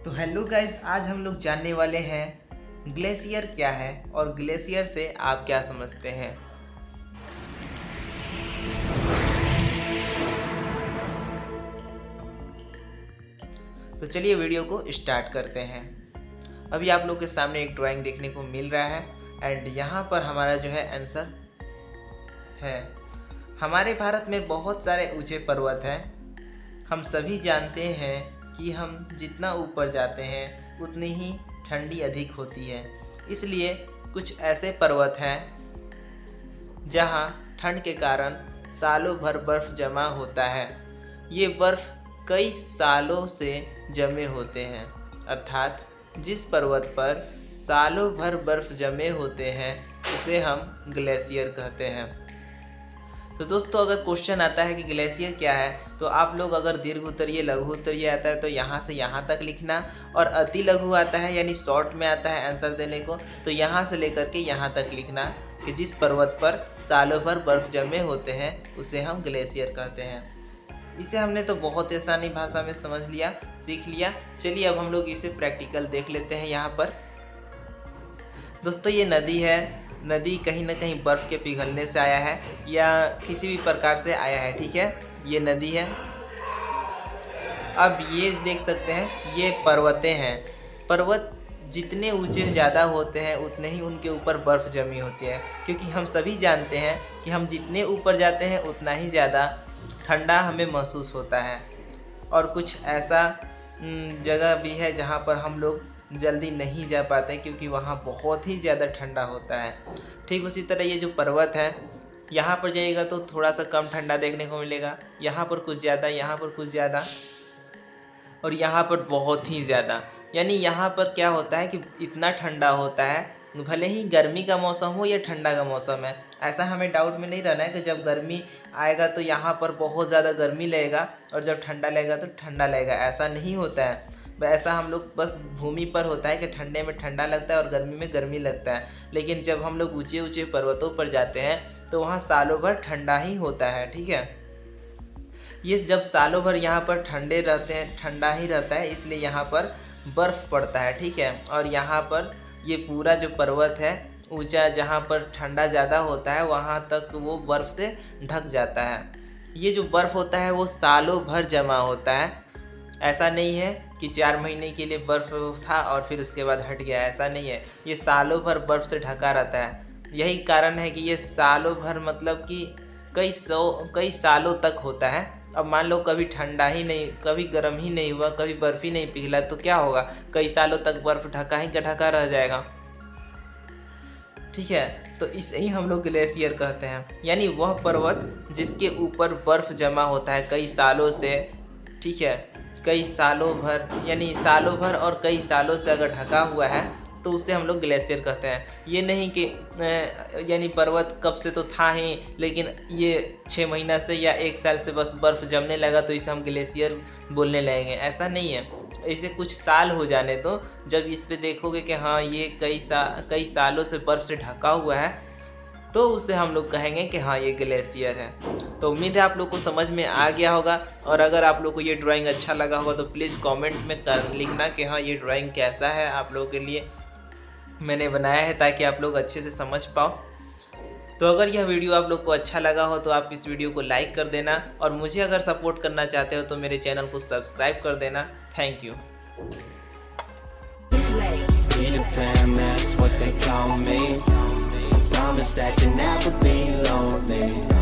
तो hello guys, आज हम लोग जानने वाले हैं ग्लेशियर क्या है और ग्लेशियर से आप क्या समझते हैं। तो चलिए वीडियो को स्टार्ट करते हैं। अभी आप लोग के सामने एक ड्राइंग देखने को मिल रहा है एंड यहाँ पर हमारा जो है आंसर है। हमारे भारत में बहुत सारे ऊंचे पर्वत हैं। हम सभी जानते हैं कि हम जितना ऊपर जाते हैं उतनी ही ठंडी अधिक होती है। इसलिए कुछ ऐसे पर्वत हैं जहां ठंड के कारण सालों भर बर्फ़ जमा होता है। ये बर्फ़ कई सालों से जमे होते हैं, अर्थात जिस पर्वत पर सालों भर बर्फ़ जमे होते हैं उसे हम ग्लेशियर कहते हैं। तो दोस्तों, अगर क्वेश्चन आता है कि ग्लेशियर क्या है, तो आप लोग अगर दीर्घ उत्तरीय लघु उत्तरीय आता है तो यहाँ से यहाँ तक लिखना, और अति लघु आता है यानी शॉर्ट में आता है आंसर देने को, तो यहाँ से लेकर के यहाँ तक लिखना कि जिस पर्वत पर सालों भर बर्फ़ जमे होते हैं उसे हम ग्लेशियर कहते हैं। इसे हमने तो बहुत आसानी भाषा में समझ लिया, सीख लिया। चलिए अब हम लोग इसे प्रैक्टिकल देख लेते हैं। यहाँ पर दोस्तों ये नदी है। नदी कहीं ना कहीं बर्फ़ के पिघलने से आया है या किसी भी प्रकार से आया है, ठीक है। ये नदी है। अब ये देख सकते हैं ये पर्वतें हैं। पर्वत जितने ऊंचे ज़्यादा होते हैं उतने ही उनके ऊपर बर्फ़ जमी होती है, क्योंकि हम सभी जानते हैं कि हम जितने ऊपर जाते हैं उतना ही ज़्यादा ठंडा हमें महसूस होता है। और कुछ ऐसा जगह भी है जहाँ पर हम लोग जल्दी नहीं जा पाते क्योंकि वहाँ बहुत ही ज़्यादा ठंडा होता है। ठीक उसी तरह ये जो पर्वत है, यहाँ पर जाइएगा तो थोड़ा सा कम ठंडा देखने को मिलेगा, यहाँ पर कुछ ज़्यादा, यहाँ पर कुछ ज़्यादा, और यहाँ पर बहुत ही ज़्यादा। यानी यहाँ पर क्या होता है कि इतना ठंडा होता है, भले ही गर्मी का मौसम हो या ठंडा का मौसम है। ऐसा हमें डाउट में नहीं रहना है कि जब गर्मी आएगा तो यहाँ पर बहुत ज़्यादा गर्मी लगेगा और जब ठंडा लगेगा तो ठंडा लगेगा, ऐसा नहीं होता है। ऐसा हम लोग बस भूमि पर होता है कि ठंडे में ठंडा लगता है और गर्मी में गर्मी लगता है। लेकिन जब हम लोग ऊंचे ऊंचे पर्वतों पर जाते हैं तो वहाँ सालों भर ठंडा ही होता है, ठीक है। ये जब सालों भर यहाँ पर ठंडे रहते हैं, ठंडा ही रहता है, इसलिए यहाँ पर बर्फ़ पड़ता है, ठीक है। और यहाँ पर ये पूरा जो पर्वत है ऊंचा, जहाँ पर ठंडा ज़्यादा होता है वहाँ तक वो बर्फ़ से ढक जाता है। ये जो बर्फ़ होता है वो सालों भर जमा होता है। ऐसा नहीं है कि 4 महीने के लिए बर्फ़ था और फिर उसके बाद हट गया, ऐसा नहीं है। ये सालों भर बर्फ़ से ढका रहता है। यही कारण है कि ये सालों भर मतलब कि कई सालों तक होता है। अब मान लो कभी ठंडा ही नहीं, कभी गर्म ही नहीं हुआ, कभी बर्फ़ ही नहीं पिघला, तो क्या होगा? कई सालों तक बर्फ़ ढका ही का ढका रह जाएगा, ठीक है। तो इसे ही हम लोग ग्लेशियर कहते हैं, यानी वह पर्वत जिसके ऊपर बर्फ़ जमा होता है कई सालों से, ठीक है। कई सालों भर, यानी सालों भर और कई सालों से अगर ढका हुआ है तो उसे हम लोग ग्लेशियर कहते हैं। ये नहीं कि यानी पर्वत कब से तो था ही, लेकिन ये 6 महीना से या 1 साल से बस बर्फ़ जमने लगा तो इसे हम ग्लेशियर बोलने लगेंगे, ऐसा नहीं है। इसे कुछ साल हो जाने तो जब इस पे देखोगे कि हाँ ये कई सालों से बर्फ़ से ढका हुआ है तो उसे हम लोग कहेंगे कि हाँ ये ग्लेशियर है। तो उम्मीद है आप लोग को समझ में आ गया होगा, और अगर आप लोग को ये ड्राइंग अच्छा लगा होगा तो प्लीज़ कमेंट में लिखना कि हाँ ये ड्राइंग कैसा है। आप लोगों के लिए मैंने बनाया है ताकि आप लोग अच्छे से समझ पाओ। तो अगर यह वीडियो आप लोग को अच्छा लगा हो तो आप इस वीडियो को लाइक कर देना, और मुझे अगर सपोर्ट करना चाहते हो तो मेरे चैनल को सब्सक्राइब कर देना। Thank you. Promise that you'll never be lonely.